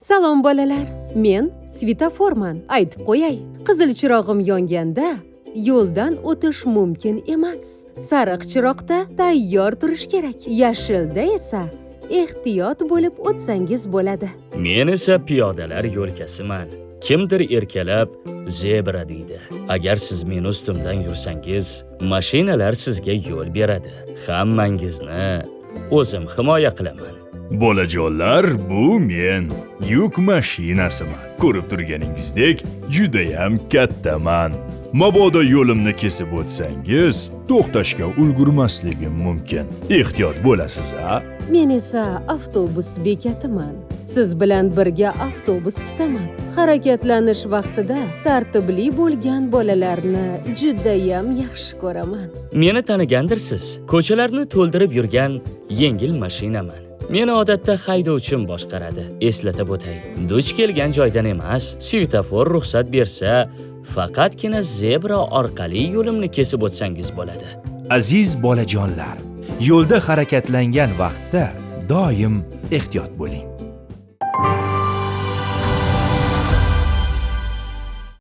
Salom bolalar. Men svetoforman. Aytib qo'yay. Qizil chirog'im yonganda yo'ldan o'tish mumkin emas. Sariq chiroqda tayyor turish kerak. Yashilda esa ehtiyot bo'lib o'tsangiz bo'ladi. Men esa piyodalar yo'lkasiman. Kimdir erkalab zebra deydi. Agar siz meni ustimdan yursangiz, mashinalar sizga yo'l beradi. Hammangizni o'zim himoya qilaman. Bolajonlar, bu men yuk mashinasiman. Ko'rib turganingizdek, juda ham kattaman. Mabodo yo'limni kesib o'tsangiz, to'xtashga ulgurmasligim mumkin. Ehtiyot bo'lasiz, a? Men esa avtobus bekatiman. Siz bilan birga avtobus kutaman. Harakatlanish vaqtida tartibli bo'lgan bolalarni juda ham yaxshi ko'raman. Meni tanigandirsiz. Ko'chalarni to'ldirib yurgan yengil mashinaman. Meni odatda haydovchim boshqaradi. Eslatib o'tay. Duch kelgan joydan emas, svetofor ruxsat bersa, faqatgina zebra orqali yo'limni kesib o'tsangiz bo'ladi. Aziz bolajonlar, yo'lda harakatlangan vaqtda doim ehtiyot bo'ling.